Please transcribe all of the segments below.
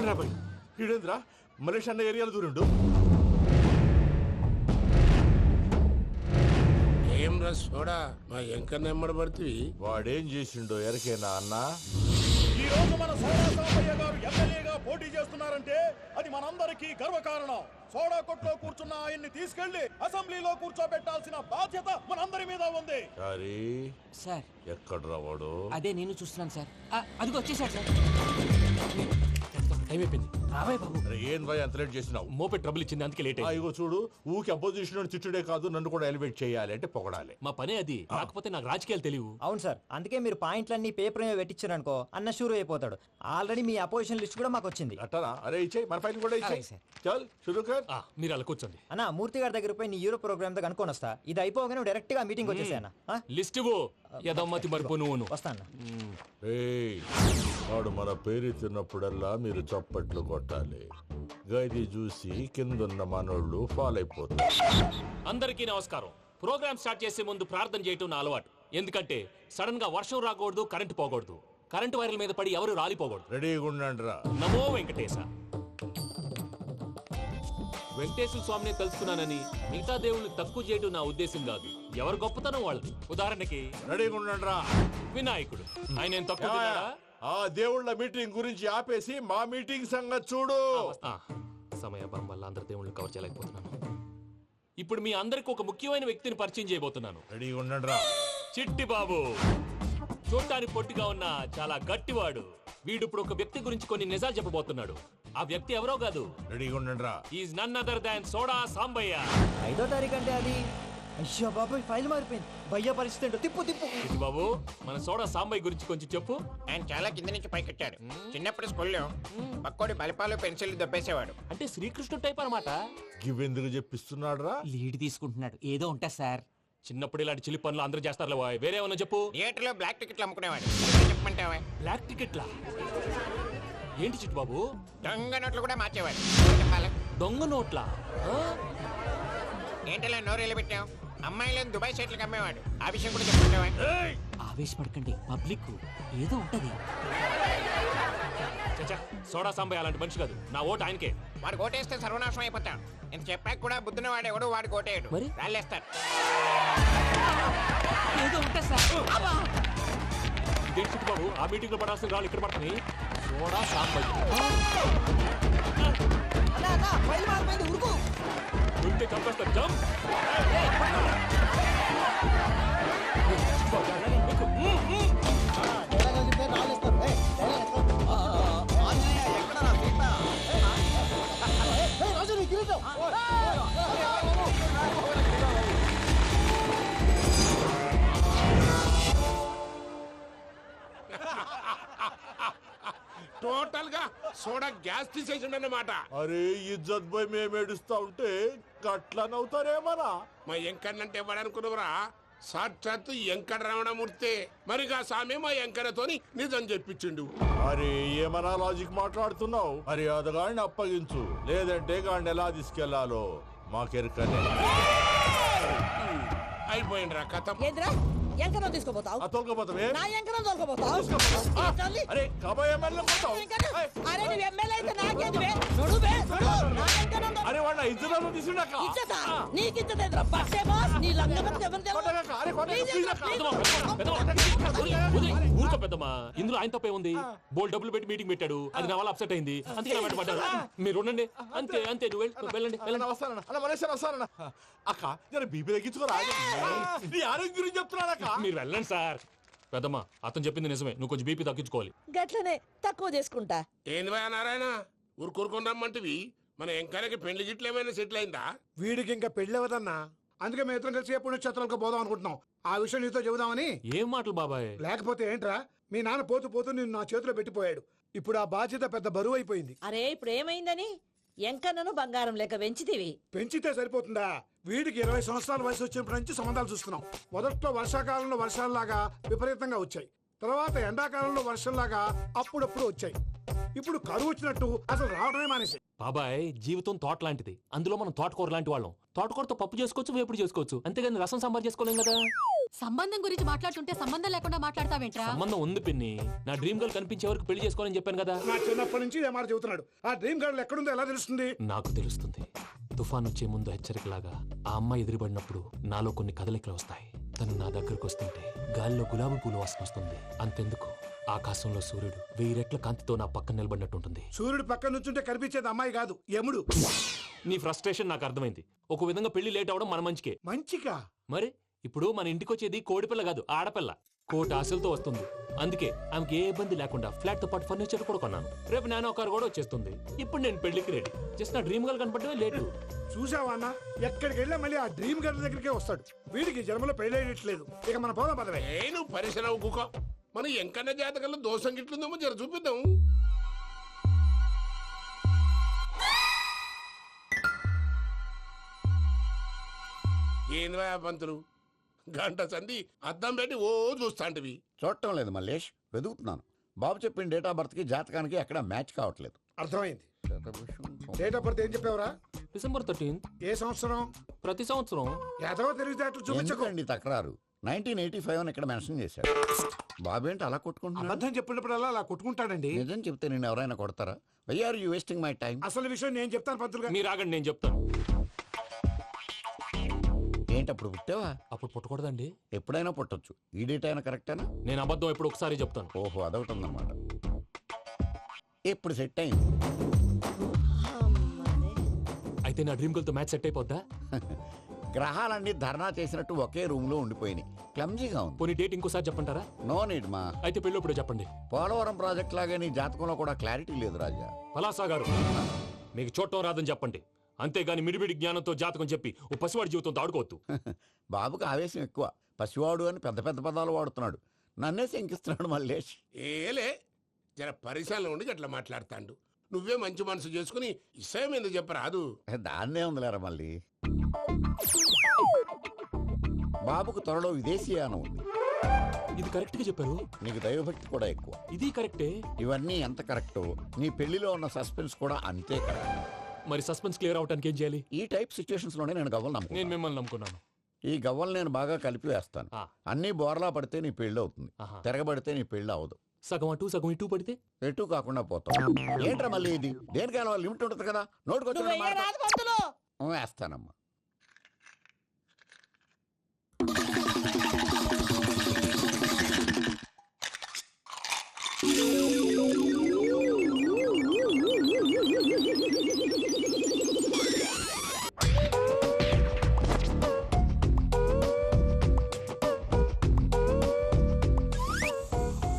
ఈడేంద్రా మలేష్ అన్న ఏరియాలో దూరిండు. ఏం రా సోడా మా ఎంకన్న ఎమ్మడబడితే వాడేం చేసిండో ఎరకేనా అన్న? ఈ రోజు మన సోడా సాంబయ్య గారు ఎమ్మెల్యేగా పోటీ చేస్తున్నారంటే అది మనందరికీ గర్వకారణం. సోడా కొట్లో కూర్చున్న ఆయన్ని తీసుకెళ్లి అసెంబ్లీలో కూర్చోబెట్టాల్సిన బాధ్యత మనందరి మీద ఉంది. సార్ ఎక్కడ రావాడు? అదే నేను చూస్తున్నాను సార్. అదిగో వచ్చేసాడు సార్. టైం అయిపోయింది, రావే బాబు. ఏం భయ అంత లేట్ చేసినావు? మోపే ట్రబుల్ ఇచ్చింది, అందుకే లేట్ అయింది. ఇగో చూడు, ఊకి అపోజిషన్ తిట్టుడే కాదు, నన్ను కూడా ఎలివేట్ చేయాలి అంటే పొగడాలి. మా పనే అది, కాకపోతే నాకు రాజకీయాలు తెలియవు. అవును సార్, అందుకే మీరు పాయింట్లన్నీ పేపర్ మీద పెట్టించారనుకో అన్న షూర్ అయిపోతాడు. ఆల్రెడీ మీ అపోజిషన్ లిస్ట్ కూడా మాకు వచ్చింది. అట్టనా? అరే ఇచ్చేయి, మన ఫైల్ కూడా ఇచ్చేయి. చల్ షురూ కర్. మీరు అలా కూర్చోండి. అన్న మూర్తి గారి దగ్గర పోయి నీ యూరో ప్రోగ్రామ్ తో కనుక్కొని వస్తా. ఇది అయిపోగానే డైరెక్ట్ గా మీటింగ్ వచ్చేసాను. లిస్ట్ ఇవ్వు, యదమ్మతి మరిపో నువ్వు. వస్తాను. వాడు మన పేరు తిన్నప్పుడల్లా మీరు చప్పట్లు కొట్టాలి. గది చూసి కిందున్న మనోళ్ళు ఫాలో అయిపోతారు. అందరికీ నమస్కారం. ప్రోగ్రామ్ స్టార్ట్ చేసే ముందు ప్రార్థన చేయటం నా అలవాటు. ఎందుకంటే సడన్ గా వర్షం రాకూడదు, కరెంటు పోకూడదు, కరెంటు వైర్ల మీద పడి ఎవరు రాలిపోకూడదు. రెడీగా ఉండండి రా. నమో వెంకటేశ. వెంకటేశ్వర స్వామిని తెలుసుకున్నానని మిగతా దేవుళ్ళు తక్కువ చేయడం నా ఉద్దేశం కాదు. ఎవరు గొప్పతనం వాళ్ళది. ఉదాహరణకి రెడీగా ఉండండి రా. వినాయకుడు, ఆయన ఏం తక్కువ తిన్నాడా? ఆ దేవుళ్ళ మీటింగ్ గురించి ఆపేసి మా మీటింగ్ సంగతి చూడు. సమయాభావం వల్ల అందరి దేవుళ్ళు కవర్ చేయలేకపోతున్నాను. ఇప్పుడు మీ అందరికి ఒక ముఖ్యమైన వ్యక్తిని పరిచయం చేయబోతున్నాను. రెడీగా ఉండండి రా. చిట్టి బాబు. చూడటానికి పొట్టిగా ఉన్న చాలా గట్టివాడు. వీడు ఇప్పుడు ఒక వ్యక్తి గురించి కొన్ని నిజాలు చెప్పబోతున్నాడు. ఆ వ్యక్తి ఎవరో కాదు. రెడీగా ఉండండి రా. Is none other than Soda Sambaiah. 5వ తారీఖు అంటే అది. అయ్యో బాబాయ్, ఫైల్ మారిపోయింది. భయ్య పరిస్థితి ఏంటో తిప్పు తిప్పు. చిట్టి బాబు, మన సోడా సాంబయ్య గురించి కొంచెం చెప్పు. ఆయన చాలా కింద నుంచి పైకెట్టాడు. చిన్నప్పుడు స్కూల్లో పక్కోడి బలిపాలు పెన్సిల్ దబ్బేసేవాడు. అంటే శ్రీకృష్ణుడు టైప్ అన్నమాట. గివెందుకు చెప్పిస్తున్నాడు రా? లీడ్ తీసుకుంటున్నాడు, ఏదో ఉంటా సార్. చిన్నప్పుడు ఇలాంటి చిలి పనులు అందరూ చేస్తారులే. వేరే ఏమన్నా చెప్పు. థియేటర్లో బ్లాక్ టికెట్లు అమ్ముకునేవాడు. చెప్పమంటావా? బ్లాక్ టికెట్లా? ఏంటి చిట్టు బాబు? దొంగ నోట్లు కూడా మార్చేవాడు. చెప్పాలి. దొంగ నోట్లా? ఏంటలా నోరేళ్ళు పెట్టావు? అమ్మాయిలను దుబాయ్ సైట్లకు అమ్మేవాడు. ఆ విషయం కూడా చెప్పమంటావా? ఆవేశపడకండి, పబ్లిక్ ఏదో ఉంటది. చచ్చా, సోడా సాంబయ్య అలాంటి మనిషి కాదు. నా ఓటు ఆయనకే. వాడు కోటేస్తే సర్వనాశనం అయిపోతాం. ఇంత చెప్పాక కూడా బుద్ధిన వాడు ఎవడు వాడు కోటేయడు. మరి? రాళ్ళేస్తారు. ఏదో ఉంటా సార్. ఇదేంటి చిట్టు బాబు, ఆ మీటింగ్ లో పడాల్సిన రాళ్ళు ఇక్కడ పడుతుంది. సోడా సాంబయ్య ఉంటే చంపేస్తా. జంప్. టోటల్ గా సోడా గ్యాస్ తీసేసిండు అన్నమాట. అరే ఇజ్జత్ పోయి మేము ఏడుస్తా ఉంటే గట్లా నవ్వుతారేమరా? మా ఎంకన్నంటే ఎవడనుకున్నావురా? సాక్షాత్తు ఎంకట రమణమూర్తి. మరిగా సామె మా ఎంకన్నతోని నిజం చెప్పించిండు. అరే ఏమన్నా లాజిక్ మాట్లాడుతున్నావు? అరే అదగాడిని అప్పగించు, లేదంటే గాడిని ఎలా తీసుకెళ్లాలో మాకెరకనే. అయిపోయిండ్రా కథ. ఎంకరం తీసుకోపోతావు? తోలుకోపోతావే? నా ఎంకరం తోలుకోపోతావు? అరే కబాయ్ ఎమ్మెల్యే కొడతావు? అరే నువ్వు ఎమ్మెల్యే అయితే నాకేదివే? నడువే, నా ఎంకరం అరే వాడిన ఇజ్జత్ తీసుకున్నాక ఇచ్చతా నీకు ఇచ్చదేంద్రా? పట్టే బాస్ నీ లంగమతి ఎవరు ఊరుకో పెద్దమ్మా. ఇందులో ఆయన తప్పే ఉంది. బోల్ డబ్బులు పెట్టి మీటింగ్ పెట్టాడు, అది నా వల్ల అప్సెట్ అయింది, అందుకే నా వెంట పడ్డారు. మీరు ఉండండి. అంతే అంతే, నువ్వు వెళ్ళండి వెళ్ళండి. వస్తానన్నా అన్న మలేషియా వస్తానన్నా. అక్క నేను బీపీ తగ్గించుకోరా? నీ ఆరోగ్యం గురించి చెప్తున్నాను అక్క. మీరు వెళ్ళండి సార్. పెద్దమ్మా, అతను చెప్పింది నిజమే, నువ్వు కొంచెం బీపీ తగ్గించుకోవాలి. గట్లనే తక్కువ చేసుకుంటా. ఏంది భయ నారాయణ, ఊరుకూరుకొని రమ్మంటివి? మన ఎంకన్నకి పెళ్లి గిట్లు ఏమైనా సెటిల్ అయిందా? వీడికి ఇంకా పెళ్లి అవ్వదన్నా. అందుకే మేము ఇద్దరం కలిసి పుణ్యక్షేత్రాలకు పోదాం అనుకుంటున్నాం. ఆ విషయం నీతో చెబుదామని. ఏం మాటలు బాబాయ్? లేకపోతే ఏంట్రా, మీ నాన్న పోతూ పోతూ నిన్ను నా చేతిలో పెట్టిపోయాడు. ఇప్పుడు ఆ బాధ్యత పెద్ద బరువు అయిపోయింది. అరే ఇప్పుడు ఏమైందని? ఎంకన్నను బంగారం లెక్క పెంచితివి. పెంచితే సరిపోతుందా? వీడికి 20 సంవత్సరాల వయసు వచ్చినప్పటి నుంచి సంబంధాలు చూస్తున్నాం. మొదట్లో వర్షాకాలంలో వర్షాలలాగా విపరీతంగా వచ్చాయి. తర్వాత ఎండాకాలంలో వర్షంలాగా అప్పుడప్పుడు వచ్చాయి. ఇప్పుడు కరువు వచ్చినట్టు అసలు రావడమే మానేసి. బాబాయ్, జీవితం తోట లాంటిది. అందులో మనం తోటకూర లాంటి వాళ్ళం. తోటకూరతో పప్పు చేసుకోవచ్చు, వేపుడు చేసుకోవచ్చు, అంతేగాని రసం సాంబార్ చేసుకోలేం కదా. సంబంధం గురించి మాట్లాడుతుంటే సంబంధం లేకుండా మాట్లాడతావేంట్రా? సంబంధం ఉంది పిన్ని. నా డ్రీమ్ గర్ల్ కనిపించే వరకు పెళ్లి చేసుకోవాలని చెప్పాను కదా. నా చిన్నప్పటి నుంచి ఏ మాట చెబుతున్నాడు. ఆ డ్రీమ్ గర్ల్ ఎక్కడుందో ఎలా తెలుస్తుంది? నాకు తెలుస్తుంది. తుఫాన్ వచ్చే ముందు హెచ్చరికలాగా ఆ అమ్మాయి ఎదురుపడినప్పుడు నాలో కొన్ని కదలికలు వస్తాయి. తను నా దగ్గరకు వస్తుంటే గాలిలో గులాబీ పూలు వాసన వస్తుంది. అంతెందుకు, ఆకాశంలో సూర్యుడు 1000 రెట్ల కాంతితో నా పక్కన నిలబడినట్టుంటుంది. సూర్యుడు పక్కన నుంచుంటే కనిపించేది అమ్మాయి కాదు, యముడు. నీ ఫ్రస్ట్రేషన్ నాకు అర్థమైంది. ఒక విధంగా పెళ్లి లేట్ అవడం మన మంచికే. మంచిగా? మరి ఇప్పుడు మన ఇంటికి వచ్చేది కోడిపిల్ల కాదు, ఆడపిల్ల. కోటి ఆశలతో వస్తుంది. అందుకే ఆమెకి ఏ ఇబ్బంది లేకుండా ఫ్లాట్ తో పాటు ఫర్నిచర్ కూడా కొన్నాను. రేపు నానో కారు కూడా వచ్చేస్తుంది. ఇప్పుడు నేను పెళ్లికి రెడీ. జస్ట్ నా డ్రీమ్ గర్ల్ కనపడమే లేటు. చూసావా అన్న, ఎక్కడికి వెళ్ళా మళ్ళీ ఆ డ్రీమ్ గర్ల్ దగ్గరికే వస్తాడు. వీడికి జన్మలో పెళ్ళేయట్లేదు. ఇక మన పోదాం పదవే. నేను పరిశ్రమ కుక మన ఎంకన్న జాతకంలో దోషం గిట్లుందేమో జర చూపిద్దాం. ఏంద్రా పంతులు, గంట సంధి అద్దం పెట్టి ఓ చూస్తాంటివి. చూడటం లేదు మల్లేష్, వెతుకుతున్నాను. బాబు చెప్పిన డేట్ ఆఫ్ బర్త్ కి జాతకానికి ఎక్కడ మ్యాచ్ కావట్లేదు. అర్థమైంది. డేట్ ఆఫ్ బర్త్ ఏం చెప్పావురా? December 13th. ఏ సంవత్సరం? ప్రతి సంవత్సరం. ఏదో తెలివితే అట్లు చూపించకండి. ఎందుకండి తక్రారు? 1985 అని ఇక్కడ మెన్షన్ చేశాడు. బాబు ఏంటి అలా కొట్టుకుంటున్నాడు? అబద్ధం చెప్పినప్పుడల్లా అలా కొట్టుకుంటాడండి. నిజం చెప్తే నేను ఎవరైనా కొడతారా? Why are you wasting my time? అసలు విషయం నేను చెప్తాను పంతులు గారు. మీరు ఆగండి, నేను చెప్తాను. ఏంటి అప్పుడు పుట్టావా? అప్పుడు పుట్టకూడదండి. ఎప్పుడైనా పుట్టొచ్చు. ఈ డేట్ అయినా కరెక్టేనా? నేను అబద్ధం ఎప్పుడు ఒకసారి చెప్తాను. ఓహో, అదొకటి ఉందన్నమాట. ఇప్పుడు సెట్ అయింది. అయితే నా డ్రీమ్ గర్ల్ తో మ్యాచ్ సెట్ అయిపోద్దా? గ్రహాలన్నీ ధర్నా చేసినట్టు ఒకే రూమ్ లో ఉండిపోయినాయి. క్లమ్జీగా ఉంది. పోనీ డేట్ ఇంకోసారి చెప్పంటారా? నో నీడ్ మా. అయితే పెళ్ళప్పుడు చెప్పండి. పోలవరం ప్రాజెక్ట్ లాగే నీ జాతకంలో కూడా క్లారిటీ లేదు రాజా. పలాసా గారు, మీకు చూడటం రాదని చెప్పండి. అంతేగాని మిడిమిడి జ్ఞానంతో జాతకం చెప్పి ఓ పసివాడి జీవితంతో ఆడుకోవద్దు. బాబుకి ఆవేశం ఎక్కువ. పసివాడు అని పెద్ద పెద్ద పదాలు వాడుతున్నాడు. నన్నే శంకిస్తున్నాడు మల్లేష్. ఏలే, జర పరిశ్రమలో ఉండి గట్లా మాట్లాడతాండు. నువ్వే మంచి మనసు చేసుకుని ఇష్టం ఎందుకు చెప్పరాదు? దాన్నే ఉందిలేరా మళ్ళీ. బాబుకు త్వరలో విదేశీయానం ఉంది. ఇది కరెక్ట్ గా చెప్పారు. నీకు దైవభక్తి కూడా ఎక్కువ. ఇది కరెక్టే. ఇవన్నీ ఎంత కరెక్టో నీ పెళ్లిలో ఉన్న సస్పెన్స్ కూడా అంతే కరెక్ట్. మరి సస్పెన్స్ క్లియర్ అవడానికి ఏం చేయాలి? ఈ టైప్ సిచ్యువేషన్స్ లోనే నేను గవ్వలు నేను నమ్ముకున్నాను. మిమ్మల్ని నమ్ముకున్నాను. ఈ గవ్వలు నేను బాగా కలిపి వేస్తాను. అన్ని బోర్లా పడితే నీ పెళ్లి అవుతుంది. తిరగబడితే నీ పెళ్లి అవదు. సగం అటు సగం ఇటు పడితే ఎటు కాకుండా పోతాం. ఏంట్రా మళ్ళీ ఇది? దేనికైనా లిమిట్ ఉంటుంది కదా. నోటుకొచ్చిన రాదు పంతులు. వేస్తానమ్మా.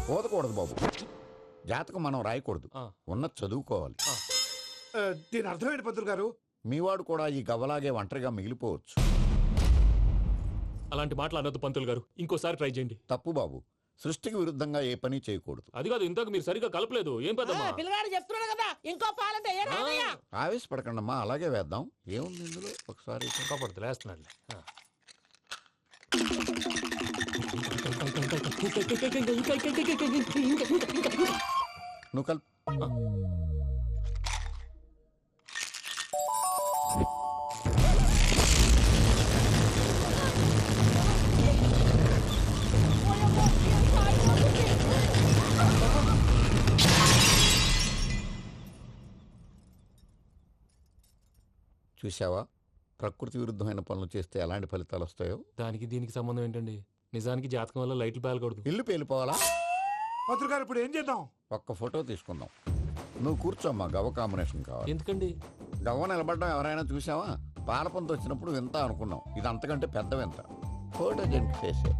పోదకూడదు బాబు. జాతకం మనం రాయకూడదు, ఉన్నది చదువుకోవాలి. దీని అర్థమైంది పంతులు గారు. మీవాడు కూడా ఈ గవ్వలాగే ఒంటరిగా మిగిలిపోవచ్చు. అలాంటి మాటలు అనొద్దు పంతులు గారు. ఇంకోసారి ట్రై చేయండి. తప్పు బాబు. సృష్టికి విరుద్ధంగా ఏ పని చేయకూడదు. అది కాదు, ఇంతకు మీరు సరిగా కలపలేదు. ఏం పెద్దమ్మా? పిల్లగాడు చెప్తున్నాడు కదా, ఇంకో పాలంటే ఏ రాదయ్యా. ఆవేశపడకండమ్మా, అలాగే వేద్దాం. ఏముంది ఇందులో? ఒకసారి కాపాడుతు లేస్తున్నాడు. నువ్వు కల్ చూసావా, ప్రకృతి విరుద్ధమైన పనులు చేస్తే ఎలాంటి ఫలితాలు వస్తాయో. దానికి దీనికి సంబంధం ఏంటండి? నిజానికి జాతకం వల్ల లైట్లు పేలకూడదు. ఇల్లు పేలిపోవాలా? పంతులు గారు ఇప్పుడు ఏం చేద్దాం? ఒక్క ఫోటో తీసుకుందాం. నువ్వు కూర్చోమ్మా, గవ్వ కాంబినేషన్ కావాలి. ఎందుకండి? గవ్వ నిలబడ్డం ఎవరైనా చూసావా? పాలపంత వచ్చినప్పుడు వింత అనుకున్నాం. ఇది అంతకంటే పెద్ద వింత. ఫోటో జంక్ చేసే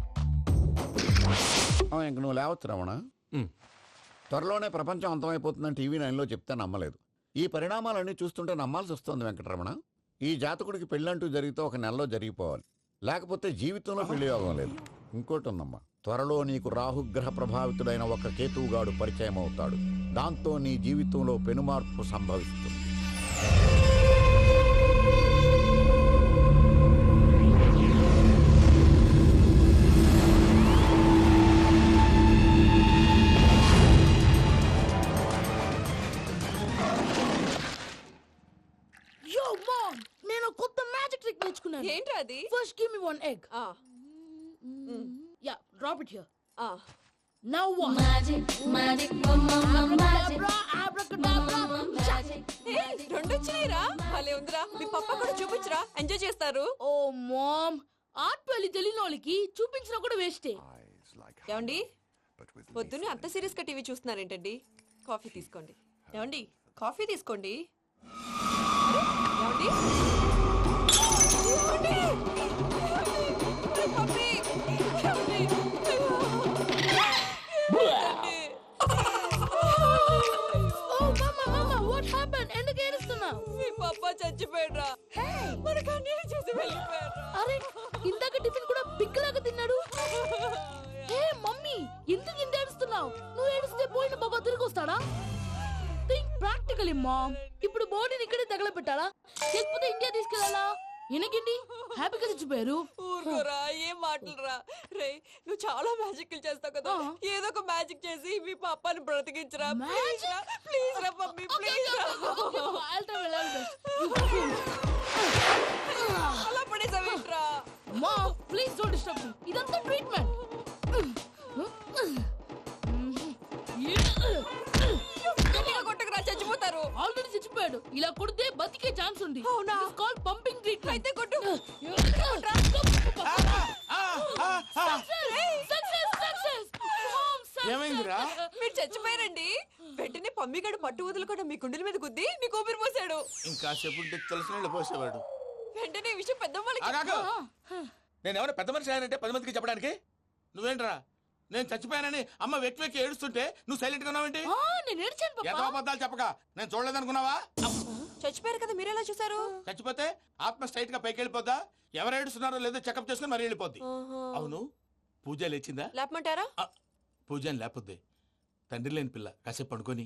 ఇంక నువ్వు లేవచ్చు రమణ. త్వరలోనే ప్రపంచం అంతమైపోతుందని టీవీ 9లో చెప్తే నమ్మలేదు. ఈ పరిణామాలన్నీ చూస్తుంటే నమ్మాల్సి వస్తుంది వెంకటరమణ. ఈ జాతకుడికి పెళ్ళంటూ జరిగితే ఒక నెలలో జరిగిపోవాలి, లేకపోతే జీవితంలో పెళ్లి యోగం లేదు. ఇంకోటి ఉందమ్మా, త్వరలో నీకు రాహుగ్రహ ప్రభావితుడైన ఒక కేతువుగాడు పరిచయం అవుతాడు. దాంతో నీ జీవితంలో పెనుమార్పు సంభవిస్తుంది. నేను కొత్త మ్యాజిక్ ట్రిక్ నేర్చుకున్నాను. ఏంట్రా అది? First give me 1 egg. Yeah drop it here ఆ, నౌ వాట్ రెండు వచ్చినాయిరా భలే ఉందిరా మీ పప్ప కూడా చూపించరా ఎంజాయ్ చేస్తారు. ఓ మామ్ ఆర్ట్ పెళ్లి తెలియని వాళ్ళకి చూపించినా కూడా వేస్టే. ఏమండి పొద్దున్నే అంత సీరియస్ గా టీవీ చూస్తున్నారేంటండి? కాఫీ తీసుకోండి. ఏమండి కాఫీ తీసుకోండి. అరే, ఏమండి? ఏమండి? పప్పి! ఏమండి? ఓ మమ్మ వాట్ హ్యాపెన్? ఎందుకు ఏడుస్తున్నావు? మీ పప్ప చచ్చిపోయాడ్రా. మనకు అన్యాయం చేసి వెళ్ళిపోయాడ్రా. అరే ఇందాక టిఫిన్ కూడా పిక్కలాగా తిన్నాడు. హే మమ్మీ ఎందుకు ఇంత ఏడుస్తున్నావు? నువ్వు ఏడిస్తే పోయిన బాబా తిరిగి వస్తాడా? Think practically mom. ఇప్పుడు బాడీని ఇక్కడే తగలబెట్టాలా లేకపోతే ఇండియా తీసుకెళ్ళాలా? ఎనకండి హ్యాపీగా చచ్చిపోయారు. ఊరుకోరా ఏం మాటలురా. రే నువ్వు చాలా మ్యాజిక్లు చేస్తావు కదా, ఏదో ఒక మ్యాజిక్ చేసి మీ పాపాని బ్రతికించరా. ప్లీజ్ రా మమ్మీ, ప్లీజ్ రా. అలా పడేసావేంట్రా? Mom please don't disturb me. ఇదంతా ట్రీట్మెంట్. గట్టిగా కొట్టకురా, చచ్చిపోతారు. ఆల్రెడీ చచ్చిపోయాడు. ఇలా కొడితే బతికే ఛాన్స్ ఉంది. అవునా? It's called pumping treatment. అయితే కొట్టు. ఏమైందిరా? మీరు చచ్చిపోయారండి. వెంటనే పమ్మిగాడు పట్టు వదులుకుండా మీ గుండెల మీద గుద్ది మీకు ఊపిరి పోసాడు. ఇంకా చెప్పు తెలిసిన పోసేవాడు. వెంటనే ఈ విషయం పెద్ద నేను ఎవరైనా పెద్ద మనిషి అయ్యానంటే 10 మందికి చెప్పడానికి నువ్వేంట్రా? నేను చచ్చిపోయానని అమ్మ వెక్కి వెక్కి ఏడుస్తుంటే నువ్వు సైలెంట్ గా ఉన్నావేంటి? నేను ఏడ్చాను పాపా. ఎంతో అబద్ధాలు చెప్పక నేను చూడలేదనుకున్నావా? చచ్చిపోయారు కదా, మీరెలా చూసారు? చచ్చిపోతే ఆత్మ స్ట్రైట్ గా పైకి వెళ్ళిపోద్దా? ఎవరు ఏడుస్తున్నారో లేదో చెకప్ చేసుకుని మరీ వెళ్ళిపోద్ది. అవును పూజ లేచిందా? లేపమంటారా? పూజ అని లేకపోద్ది. తండ్రి లేని పిల్ల కాసేపు పడుకొని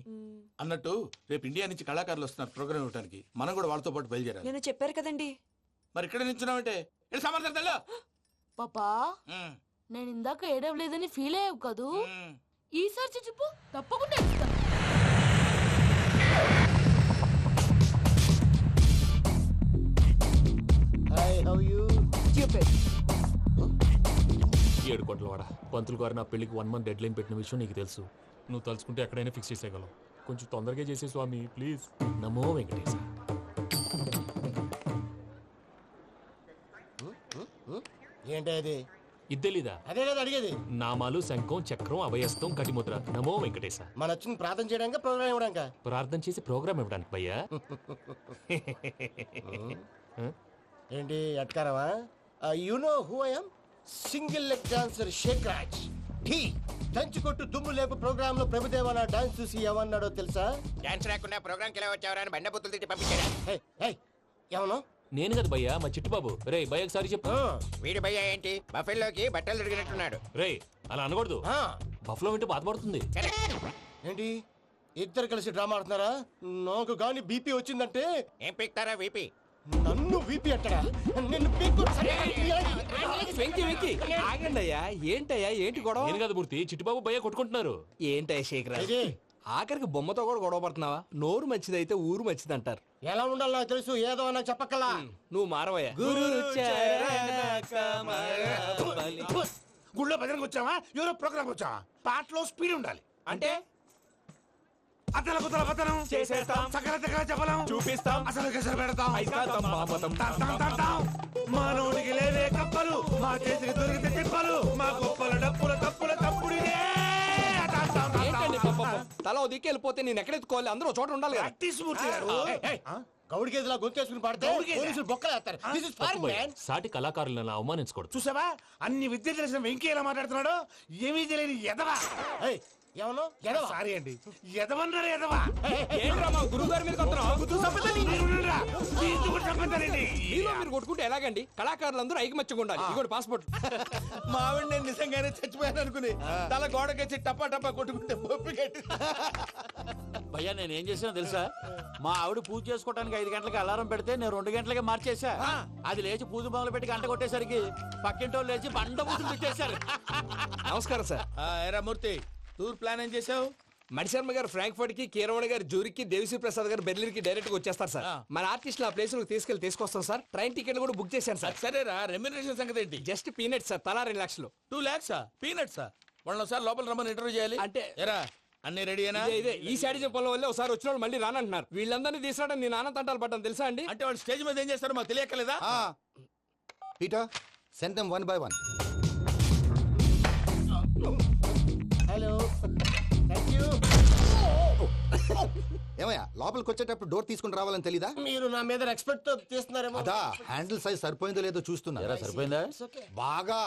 అన్నట్టు రేపు ఇండియా నుంచి కళాకారులు వస్తున్నారు ప్రోగ్రామ్ ఇవ్వడానికి. మనం కూడా వాళ్ళతో పాటు బయలుదేరాలి. నేను చెప్పారు కదండి. మరి ఇక్కడ నిల్చున్నావంటే సమాధానం పాపా నేను ఇందాక ఏడవలేదని ఫీల్ అయ్యావు కదూ. ఈసారి చచ్చిపో తప్పకుండా ఏడుస్తా. ఏడు కోట్ల వాడ పంతులు గారు నా పెళ్లికి 1 month డెడ్ లైన్ పెట్టిన విషయం నీకు తెలుసు. నువ్వు తలుచుకుంటే ఎక్కడైనా ఫిక్స్ చేసేయగలవు. కొంచెం తొందరగా చేసే స్వామి ప్లీజ్. నమో వెంకటేశ. ఏంటి అది? ఇద్దెలీదా? అదే కదా అడిగేది. నామాలు శంఖం చక్రం అభయస్తం కటిముద్ర. నమో వెంకటేశ. మన వచ్చింది ప్రార్థన చేయడానికి ప్రోగ్రామ్ ఇవ్వడానిక? ప్రార్థన చేసి ప్రోగ్రామ్ ఇవ్వడానికి భయ్యా. ఏంటి అట్కారమా? You know who I am? Single leg dancer Sheikh Raj. Dhee దంచి కొట్టు దుమ్ము లేపు ప్రోగ్రామ్ లో ప్రభుదేవ నా డాన్స్ చూసి ఏమన్నాడో తెలుసా? డాన్స్ రాకుండా ప్రోగ్రామ్ కి ఎలా వచ్చావరా అని బండ బుద్ధులు తిట్టి పంపించారా? ఏమను? నేను కదా భయ్యా, మా చిట్టుబాబు. రే భయ్య ఒకసారి చెప్పు. వీడి భయ్య ఏంటి బఫెల్లోకి బట్టలు తిరిగినట్టున్నాడు. రే అలా అనకూడదు. బఫ్లో వింటే బాధపడుతుంది. ఏంటి ఇద్దరు కలిసి డ్రామా ఆడుతున్నారా? నాకు గాని బీపీ వచ్చిందంటే ఏం పీక్తారా వీపీ? నన్ను బీపీ అట్టడా? నిన్ను పీక్కు. ఆగండి అయ్యా. ఏంటయ్యా ఏంటి గొడవ? నేను కదా మూర్తి, చిట్టుబాబు భయ్య కొట్టుకుంటున్నారు. ఏంటయ్యా శేఖరా ఆఖరికి బొమ్మతో కూడా గొడవ పడుతున్నావా? నోరు మంచిదైతే ఊరు మంచిది అంటారు. ఎలా ఉండాలి నాకు తెలుసు, ఏదో నాకు చెప్పక్కలా. నువ్వు మారవయ్యా. గుళ్ళో భజనకు వచ్చావా? ఎవరో ప్రోగ్రామ్ వచ్చావా? పాటలో స్పీడ్ ఉండాలి. అంటే అతల కుతల పతనం చేసేస్తాం, సకల దగ్గర చెప్పలేం, చూపిస్తాం, అసలు గసలు పెడతాం, ఐకాంతం, మామతం. మానవుడికి లేవే కప్పలు, మా చేతికి దొరికితే తిప్పలు, మా గొప్పల డప్పుల తప్పుల తప్పుడిదే. ఏంటండి పాపం? తల ఓ దిక్కు వెళ్ళిపోతే నేను ఎక్కడెత్తుకోవాలి? అందరూ చోట ఉండాలి కదా. గౌడికేదిలా గొంతేసుకుని పాడితే పోలీసులు బొక్కలేస్తారు. This is foreign, man. సాటి కళాకారులను అవమానించకూడదు. చూసావా అన్ని విద్య తెలిసిన వెంకీ ఎలా మాట్లాడుతున్నాడు? ఏమీ తెలియని ఎదవా. ఏమను ఎదవా? సారీ అండి, ఎదవన్నారు ఎదవా. ఏంట్రా మా గురువు గారి మీద మీలో మీరు కొట్టుకుంటే ఎలాగండి? కళాకారులందరూ ఐకమత్యంగా ఉండాలి. ఇదిగోటి పాస్పోర్ట్. మా ఆవిడ నేను నిజంగానే చచ్చిపోయాను అనుకుని తల గోడకొచ్చి టపా టపా కొట్టుకుంటే భయ్యా నేనేం చేసినా తెలుసా? మా ఆవిడ పూజ చేసుకోవడానికి 5 గంటలకి అలారం పెడితే నేను 2 గంటలకి మార్చేసా. అది లేచి పూజ మొదలు పెట్టి గంట కొట్టేసరికి పక్కింటోళ్ళు లేచి బండ పూజలు పెట్టేశారు. నమస్కారం సార్. ఏరా మూర్తి, టూర్ ప్లాన్ ఏం చేసావు? మణిశర్మ గారు ఫ్రాంక్ఫర్ట్ కి, కీరవాణ గారు జూరికి, దేవిశ్రీ ప్రసాద్ గారు బెర్లిన్ కి డైరెక్ట్ గా వచ్చేస్తారు సార్. మన ఆర్టిస్ట్ ఆ ప్లేస్ తీసుకొస్తాం సార్. ట్రైన్ టికెట్ కూడా బుక్ చేశాను సార్. సరేరా, రెమ్యూనరేషన్ సంగతి ఏంటి? జస్ట్ పీనట్ సార్, తలా 2 లక్షలు. 2 lakhs పీనట్సా? వాళ్ళని ఒకసారి లోపల రమ్మని ఇంటర్వ్యూ చేయాలి. అంటే ఎరా అన్ని రెడీనా? ఇదే ఈ శాడిజం పొలం వల్లే ఒకసారి వచ్చిన వాళ్ళు మళ్ళీ రానంటున్నారు. వీళ్ళందరినీ తీసుకురావడం నేను నాన్న తంటాలు పడ్డాను తెలుసా అండి. అంటే వాళ్ళు స్టేజ్ మీద ఏం చేస్తారో మాకు తెలియక్కలేదా? Peter, send them one by one. Hello, thank you. ఏమయ్యా, లోపలికి వచ్చేటప్పుడు డోర్ తీసుకుని రావాలని తెలీదా? మీరు నా మీద ఎక్స్పెక్ట్ తో తీస్తున్నారేమో. అదా హ్యాండిల్ సైజ్ సరిపోయిందో లేదో చూస్తున్నా. సరిపోయిందా? బాగా.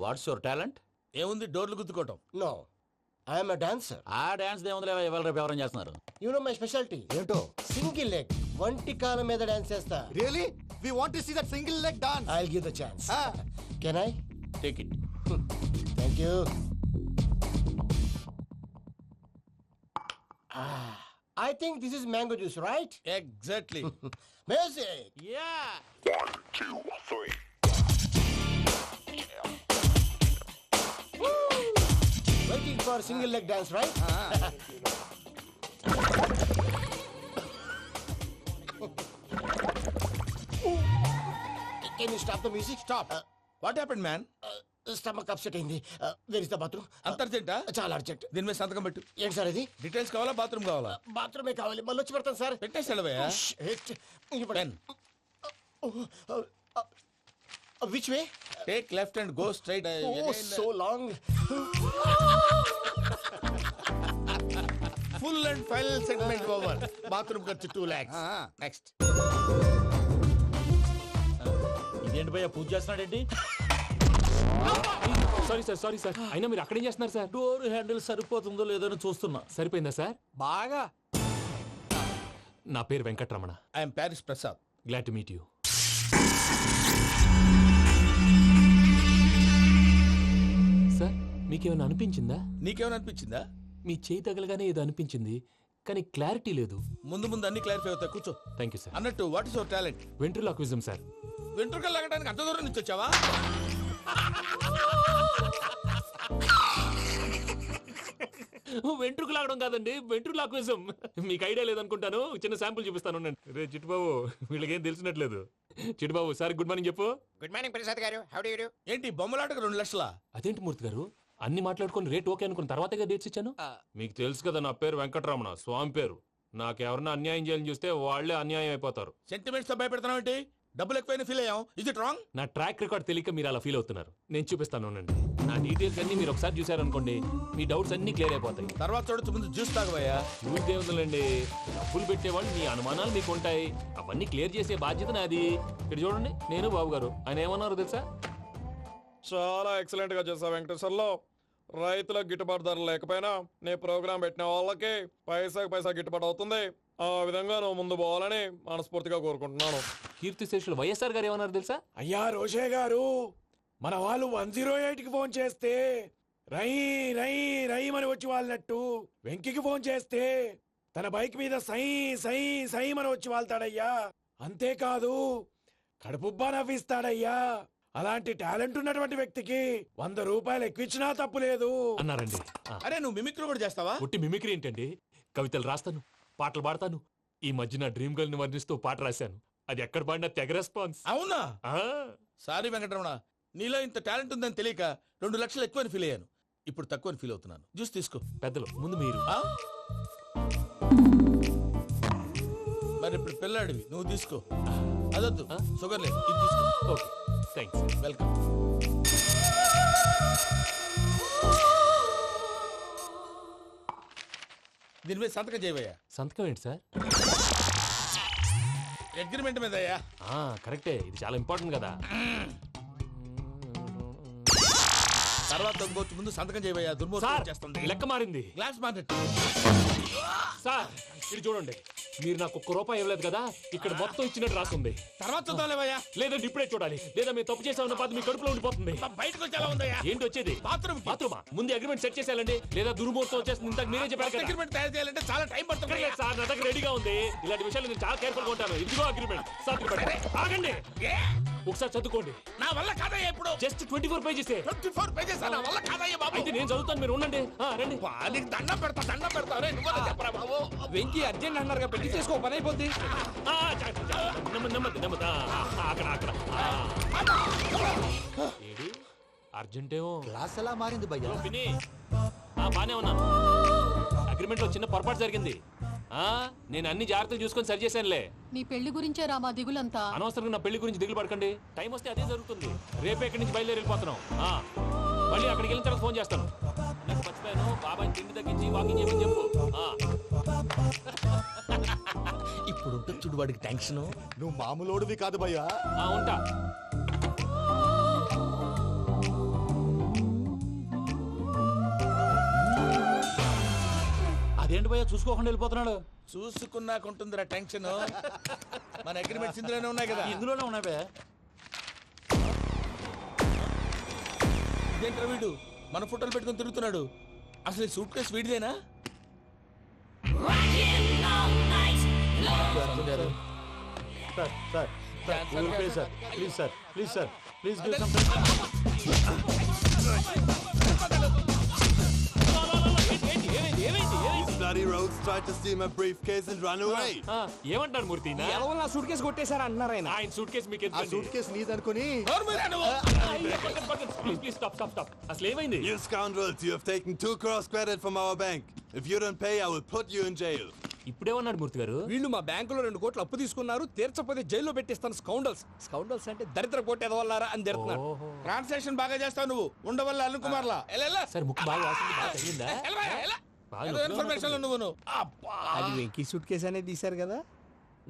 What's your talent? ఏముంది డోర్లు గుద్దుకోవటం? No, I'm a dancer. ఆ డాన్స్ దేవుందిలే, ఇవాళ రేపు ఎవరైనా చేస్తున్నారు. యు నో మై స్పెషాలిటీ ఏంటో? సింగిల్ లెగ్, వంటి కాలం మీద డాన్స్ చేస్తా. Really? We want to see that single leg dance. I will give the chance. Can I? Take it. Thank you. I think this is mango juice, right? Exactly. Music. Yeah. 1, 2, 3. Waiting for single leg dance, right? Can you stop the music? Stop. What happened, man? Stomach upset అయింది. Where is the bathroom? అంత అర్జెంటా? చాలా urgent. దీని మీద సంతకం పెట్టు. ఏంటి sir ఇది? Details కావాలా, బాత్రూమ్ కావాలా? బాత్రూమే కావాలి, మళ్ళీ వచ్చి పెడతాను సార్. పెట్టేసి వెళ్ళవయ్యా. Pen. Which way? Take left and go straight. Oh, so long. Full and final segment over. Bathroom ఖర్చు 2 lakhs. Next. ఇదేంటి భయ్యా, పూజ చేస్తున్నాడేంటి? Sorry sir. అయినా మీరు అక్కడేం చేస్తున్నారు సార్? డోర్ హ్యాండిల్ సరిపోతుందో లేదో అని చూస్తున్నా. సరిపోయిందా సార్? బాగా. నా పేరు Venkataramana. I'm Paris Prasad. Glad to meet you. Sir, మీకేమైనా అనిపించిందా? నీకేమైనా అనిపించిందా? మీ చేయి తగలగానే ఏదో అనిపించింది, కానీ క్లారిటీ లేదు. ముందు అన్ని క్లారిఫై అవుతాయి, కూర్చో. Thank you sir. అన్నట్టు what is your talent? Ventriloquism sir. వెంట్రుకలు లాగడానికి అంత దూరం నుంచి వచ్చావా? వెంట్రుకు లాగడం కాదండి, వెంట్రులాక్విజం. మీకు ఐడియా లేదనుకుంటాను, చిన్న శాంపుల్ చూపిస్తాను. రే చిట్టుబాబు, వీళ్ళకేం తెలిసినట్లేదు. చిట్టుబాబు, సార్ గుడ్ మార్నింగ్ చెప్పు. Good morning Prasad garu. How do you do? ఏంటి బొమ్మలాటకు 2 లక్షలా? అదేంటి మూర్తి గారు, అన్ని మాట్లాడుకొని రేట్ ఓకే అనుకున్న తర్వాతగా డేట్స్ ఇచ్చాను. మీకు తెలుసు కదా నా పేరు వెంకటరమణ, స్వామి పేరు. నాకెవరన్నా అన్యాయం చేయాలని చూస్తే వాళ్లే అన్యాయం అయిపోతారు. సెంటిమెంట్స్ తో భయపెడతావు ఏంటి? డబ్బులు ఎక్కువైనా ఫీల్ అయ్యాం. Is it wrong? నా ట్రాక్ రికార్డ్ తెలియక మీరు అలా ఫీల్ అవుతున్నారు. నేను చూపిస్తాను ఉండండి. నా డీటెయిల్స్ అన్ని మీరు ఒకసారి చూసారనుకోండి, మీ డౌట్స్ అన్ని క్లియర్ అయిపోతాయి. తర్వాత చూడొచ్చు, ముందు జ్యూస్ తాగబోయా. జ్యూస్ దేవుందండి, డబ్బులు పెట్టేవాళ్ళు మీ అనుమానాలు మీకు ఉంటాయి, అవన్నీ క్లియర్ చేసే బాధ్యత నాది. ఇక్కడ చూడండి, నేను బాబు గారు. ఆయన ఏమన్నారు తెలుసా? చాలా ఎక్సలెంట్ గా చేసావు వెంకటేశ్వర్లో. రైతులకు గిట్టుబాటు ధర లేకపోయినా నీ ప్రోగ్రాం పెట్టిన వాళ్ళకి పైసాకి పైసా గిట్టుబాటు అవుతుంది. ఆ విధంగా నువ్వు ముందు పోవాలని మనస్ఫూర్తిగా కోరుకుంటున్నాను. కీర్తి శేషులు వైఎస్ఆర్ గారు ఏమన్నారు తెలుసా? అయ్యా రోషే గారు, మన వాళ్ళు 108కి ఫోన్ చేస్తే రై రై రై అని వచ్చి వాళ్ళనట్టు, వెంకికి ఫోన్ చేస్తే తన బైక్ మీద సై సై సై అని వచ్చి వాళ్తాడయ్యా. అంతేకాదు కడుపుబ్బా నవ్విస్తాడయ్యా. అలాంటి టాలెంట్ ఉన్నటువంటి వ్యక్తికి 100 రూపాయలు ఎక్కువచ్చినా తప్పు లేదు అన్నారండి. అరే నువ్వు మిమిక్రీ కూడా చేస్తావా? ఒట్టి మిమిక్రీ ఏంటండి, కవితలు రాస్తాను, పాటలు పాడతాను. ఈ మధ్య నా డ్రీమ్ గర్ల్ ని వర్ణిస్తూ పాట రాశాను. అది ఎక్కడ పాడినా తెగ రెస్పాన్స్. అవునా? సారీ వెంకటరమణ, నీలో ఇంత టాలెంట్ ఉందని తెలియక 2 లక్షలు ఎక్కువని ఫీల్ అయ్యాను. ఇప్పుడు తక్కువని ఫీల్ అవుతున్నాను. జ్యూస్ తీసుకో. పెద్దలు ముందు మీరు. మరి ఇప్పుడు పిల్లాడివి, నువ్వు తీసుకో. అదొద్దు, షుగర్ లేదు, ఇది తీసుకో. Okay, thanks. వెల్కమ్. దీని మీద సంతకం చేయవయ్యా. సంతకం ఏంటి సార్? అగ్రిమెంట్ మీద అయ్యా. కరెక్టే, ఇది చాలా ఇంపార్టెంట్ కదా. తర్వాత ఇంకొచ్చి ముందు సంతకం చేయవయ్యా. దుర్మోహం చేస్తుంది. లెక్క మారింది. Glass market. సార్ ఇది చూడండి, మీరు నాకు 1 రూపాయి ఇవ్వలేదు కదా, ఇక్కడ మొత్తం ఇచ్చినట్టు రాస్తుంది. తర్వాత చూద్దాంలేవయ్యా. లేదంటే ఇప్పుడే చూడాలి, లేదా మీరు తప్పు చేసామన్న బాధ మీ కడుపులో ఉండిపోతుంది. బయటకు వచ్చేలా ఉందయ్యా. ఏంటి వచ్చేది? బాత్రూమా? ముందు అగ్రిమెంట్ సెట్ చేసేయాలండి, లేదా దుర్మూర్తం వచ్చేస్తుంది. ఇంతకు మీరే చెప్పారు కదా. అగ్రిమెంట్ తయారు చేయాలంటే చాలా టైం పడుతుంది సార్. నా దగ్గర రెడీగా ఉంది. ఇలాంటి విషయాలు నేను చాలా కేర్ఫుల్ గా ఉంటాను. ఇదిగో అగ్రిమెంట్. ఆగండి. ఒకసారి చదువుకోండి. నా వల్ల కాదయ్యా ఇప్పుడు. Just 24 pages. 24 పేజెస్ నా వల్ల కాదయ్యా బాబు. అయితే నేను చదువుతాను, మీరు ఉండండి. రండి. నీకు దండం పెడతా రే నువ్వు చెప్పరా బాబు. వెంకీ అర్జెంట్ అన్నారుగా, పెళ్లి చేసుకో, పని అయిపోద్ది. నెమ్మది. అక్కడ ఏడి అర్జెంటేమో. క్లాస్ ఎలా మారింది భయ్యా? విని బానే ఉన్నాను. అగ్రిమెంట్ లో చిన్న పొరపాటు జరిగింది. నేను అన్ని జాగ్రత్తలు చూసుకొని సరి చేశానులే. నీ పెళ్లి గురించే రామా దిగులంతా. అనవసరంగా నా పెళ్లి గురించి దిగులు పడకండి. టైం వస్తే అదే జరుగుతుంది. రేపే ఇక్కడి నుంచి బయలుదేరి వెళ్ళిపోతున్నాం. మళ్ళీ అక్కడికి వెళ్ళిన తర్వాత ఫోన్ చేస్తాను. నాకు మర్చిపోయాను, బాబాయ్ తిండి తగ్గించి వాకింగ్ చేయమని చెప్పు. ఇప్పుడు ఉంటుంది చూడు వాడికి టెన్షన్. నువ్వు మామూలోడివి కాదు భయ్యా. ఉంటా. అదేంటి భయ్యా చూసుకోకుండా వెళ్ళిపోతున్నాడు? చూసుకున్నాకుంటుందిరా టెన్షన్. మన అగ్రిమెంట్స్ ఇందులోనే ఉన్నాయి కదా. ఇందులోనే ఉన్నాయి భయ్యా. ఇదేంట్రా వీడు మన ఫోటోలు పెట్టుకుని తిరుగుతున్నాడు? అసలు సూట్ కేసు వీడిదేనా? ఏమంటారు మూర్తి? నా సూట్ కేసు కొట్టేశారా అంటున్నారు ఆయన. ఆయన సూట్ కేసు మీకు సూట్ కేసు నీదనుకుని. Please stop. అసలు ఏమైంది? You scoundrels, you have taken 2 crores credit from our bank. If you don't pay, I will put you in jail. ఇప్పుడేమన్నాడు మూర్తి గారు? వీళ్ళు మా బ్యాంకులో 2 కోట్లు అప్పు తీసుకున్నారు, తీర్చపోతే జైల్లో పెట్టిస్తాను. స్కౌండల్స్ అంటే దరిద్ర కోట ఎదవల్లారా అని తిడుతున్నారు. ట్రాన్సాక్షన్ బాగా చేస్తావు నువ్వు. ఉండవల్ల అల్లు కుమార్లా సార్ ముక్కు బాగా వాసింది, బాగా తగిలిందా? ఇన్ఫర్మేషన్ నువ్వు. అది వెంకీ సూట్ కేసు అనేది తీశారు కదా,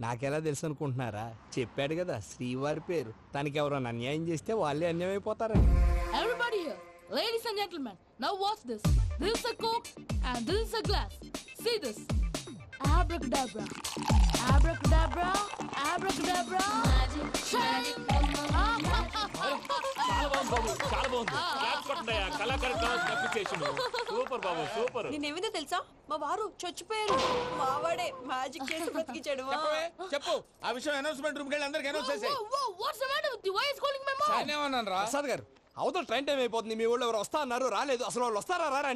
నాకెలా తెలుసు అనుకుంటున్నారా? చెప్పాడు కదా శ్రీవారి పేరు. తనకి ఎవరైనా అన్యాయం చేస్తే వాళ్ళే అన్యాయం అయిపోతారని. Everybody here, ladies and gentlemen, now watch this. This is a Coke and this is a glass. See this. Abracadabra. Abracadabra. Abracadabra. Magic. చాలా బాగుంది. క్లాప్స్ కొట్టండియా. కళాకారు క్లాస్ అప్రిసియేషన్. సూపర్ బాబు, సూపర్. నేనేమిందో తెలుసా, మా వారు చచ్చిపోయారు. మావాడే మ్యాజిక్ చేసి బ్రతికించాడు. చెప్పు ఆ విషయం. అనౌన్స్మెంట్ రూమ్ కెళ్ళి అందరికి అనౌన్స్ చేసేయ్. What's the matter with you? Why is calling my mom? Prasad గారు, అవతల ట్రైన్ టైం అయిపోతుంది. మీ ఊళ్ళో ఎవరు వస్తా అన్నారు, రాలేదు. అసలు వాళ్ళు వస్తారా రారా